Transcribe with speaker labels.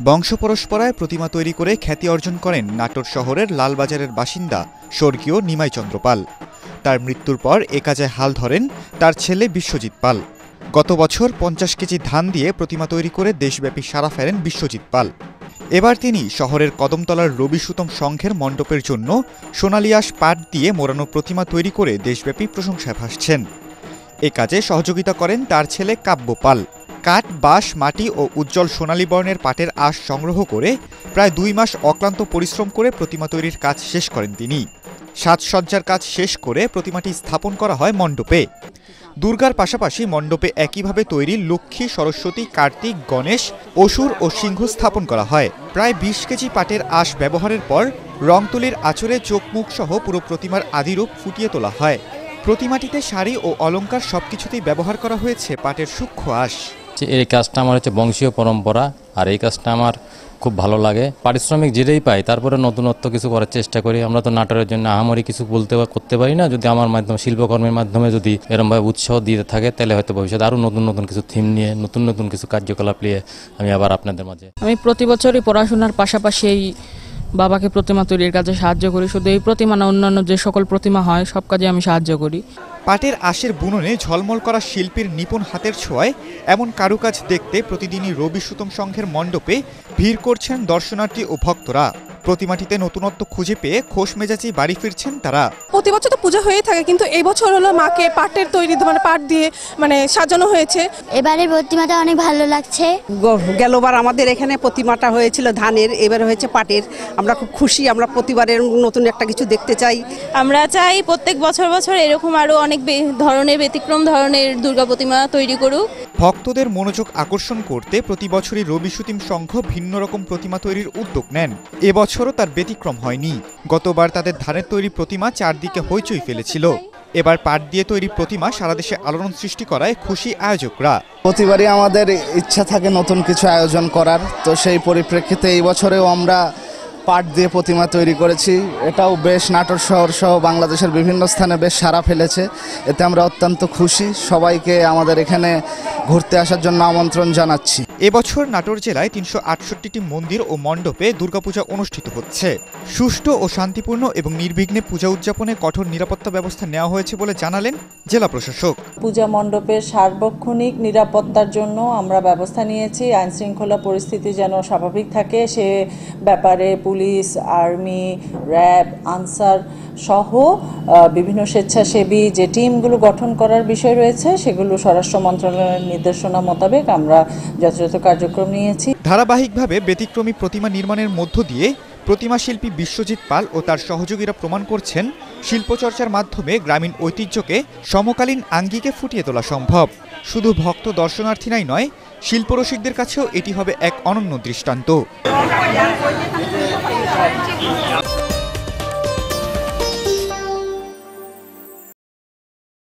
Speaker 1: বংশপরম্পরায় প্রতিমা তৈরি করে খ্যাতি অর্জন করেন নাটোর শহরের লালবাজারের বাসিন্দা স্বর্গীয় নিমাই চন্দ্র পাল। তার মৃত্যুর পর এ কাজে হাল ধরেন তার ছেলে বিশ্বজিৎ পাল। গত বছর 50 কেজি ধান দিয়ে প্রতিমা তৈরি করে দেশব্যাপী সাড়া ফেলেন বিশ্বজিৎ পাল। এবার তিনি শহরের কদমতলার রবি সুতম সংঘের মণ্ডপের জন্য সোনালী আঁশ পাট দিয়ে মোড়ানো প্রতিমা তৈরি করে দেশব্যাপী প্রশংসায় ভাসছেন। এ কাজে সহযোগিতা করেন তার ছেলে কাব্য পাল। কাঠ, বাঁশ, মাটি ও উজ্জ্বল সোনালী বর্ণের পাটের আঁশ সংগ্রহ করে প্রায় 2 মাস অক্লান্ত পরিশ্রম করে প্রতিমা তৈরির কাজ শেষ করেন তিনি। সাজসজ্জার কাজ শেষ করে প্রতিমাটি স্থাপন করা হয় মণ্ডপে। দুর্গার পাশাপাশি মণ্ডপে একইভাবে তৈরি লক্ষ্মী, সরস্বতী, কার্তিক, গণেশ, অসুর ও সিংহ স্থাপন করা হয়। প্রায় 20 কেজি পাটের আঁশ ব্যবহারের পর রংতুলির আঁচড়ে চোখ মুখ সহ পুরো প্রতিমার আদিরূপ ফুটিয়ে তোলা হয়। প্রতিমাটিতে শাড়ি ও অলংকার সবকিছুতেই ব্যবহার করা হয়েছে পাটের সূক্ষ্ম আঁশ।
Speaker 2: এই কাজটা আমার বংশীয় পরম্পরা, আর এই কাজটা আমার খুব ভালো লাগে। পারিশ্রমিক যেটাই পাই তারপরে নতুনত্ব কিছু করার চেষ্টা করি। আমরা তো নাটোরের জন্য আহামরি কিছু করতে পারি না। যদি আমার মাধ্যমে শিল্পকর্মের মাধ্যমে যদি এরকমভাবে উৎসাহ দিতে থাকে তাহলে হয়তো ভবিষ্যতে আরও নতুন কিছু থিম নিয়ে নতুন কিছু কার্যকলাপ নিয়ে আমি আবার আপনাদের মাঝে।
Speaker 3: আমি প্রতি বছরই পড়াশোনার পাশাপাশি এই বাবাকে প্রতিমা তৈরির কাজে সাহায্য করি। শুধু এই প্রতিমা না, অন্যান্য যে সকল প্রতিমা হয় সব কাজে আমি সাহায্য করি।
Speaker 1: পাটের আঁশের বুননে ঝলমল করা শিল্পীর নিপুণ হাতের ছোঁয়ায় এমন কারুকাজ দেখতে প্রতিদিনই রবি সুতম সংঘের মণ্ডপে ভিড় করছেন দর্শনার্থী ও ভক্তরা। প্রতিমাটিতে নতুনত্ব খুঁজে পেয়ে খোশ মেজাজে বাড়ি ফিরছেন তারা।
Speaker 4: প্রতি বছর তো পূজা হয়েই থাকে, কিন্তু এই বছর হলো মাকে পাটের তৈরি পাট দিয়ে সাজানো হয়েছে।
Speaker 5: এবারে প্রতিমাটা অনেক ভালো লাগছে।
Speaker 6: গেলবার আমাদের এখানে প্রতিমাটা হয়েছিল ধানের, এবার হয়েছে পাটের। আমরা খুব খুশি। আমরা প্রতিবারের নতুন একটা কিছু দেখতে চাই।
Speaker 7: আমরা চাই প্রত্যেক বছর এরকম আরো অনেক ধরনের ব্যতিক্রম ধরনের দুর্গা প্রতিমা তৈরি করুক।
Speaker 1: ভক্তদের মনোযোগ আকর্ষণ করতে প্রতি বছরই রবি সুতম সংঘ ভিন্ন রকম প্রতিমা তৈরির উদ্যোগ নেন। এবছরও তার ব্যতিক্রম হয়নি। গতবার তাদের ধানের তৈরি প্রতিমা চারদিকে হইচই ফেলেছিল। এবার পাট দিয়ে তৈরি প্রতিমা সারা দেশে আলোড়ন সৃষ্টি করায় খুশি আয়োজকরা।
Speaker 8: প্রতিবারই আমাদের ইচ্ছা থাকে নতুন কিছু আয়োজন করার, তো সেই পরিপ্রেক্ষিতে এই বছরেও আমরা পাট দিয়ে প্রতিমা তৈরি করেছি। এটাও বেশ নাটোর শহর সহ বাংলাদেশের বিভিন্ন স্থানে বেশ সাড়া ফেলেছে। এতে আমরা অত্যন্ত খুশি। সবাইকে আমাদের এখানে ঘুরতে আসার জন্য আমন্ত্রণ জানাচ্ছি।
Speaker 1: এবছর নাটোর জেলায় 368টি মন্দির ও মণ্ডপে দুর্গাপূজা অনুষ্ঠিত হচ্ছে। সুষ্ঠু ও শান্তিপূর্ণ এবং নির্বিঘ্নে পূজা উদযাপনে কঠোর নিরাপত্তা ব্যবস্থা নেওয়া হয়েছে বলে জানালেন জেলা প্রশাসক।
Speaker 9: পূজা মণ্ডপের সার্বক্ষণিক নিরাপত্তার জন্য আমরা ব্যবস্থা নিয়েছি। আইন শৃঙ্খলা পরিস্থিতি যেন স্বাভাবিক থাকে সে ব্যাপারে পুলিশ, আর্মি, র্যাব, আনসার সহ বিভিন্ন স্বেচ্ছাসেবী যে টিমগুলো গঠন করার বিষয় রয়েছে সেগুলো স্বরাষ্ট্র মন্ত্রণালয়ের নির্দেশনা মোতাবেক আমরা যথাযথ কার্যক্রম নিয়েছি।
Speaker 1: ধারাবাহিকভাবে ব্যতিক্রমী প্রতিমা নির্মাণের মধ্য দিয়ে প্রতিমা শিল্পী বিশ্বজিৎ পাল ও তার সহযোগীরা প্রমাণ করছেন শিল্পচর্চার মাধ্যমে গ্রামীণ ঐতিহ্যকে সমকালীন আঙ্গিকে ফুটিয়ে তোলা সম্ভব। শুধু ভক্ত দর্শনার্থীরাই নয়, শিল্পরসিকদের কাছেও এটি হবে এক অনন্য দৃষ্টান্ত।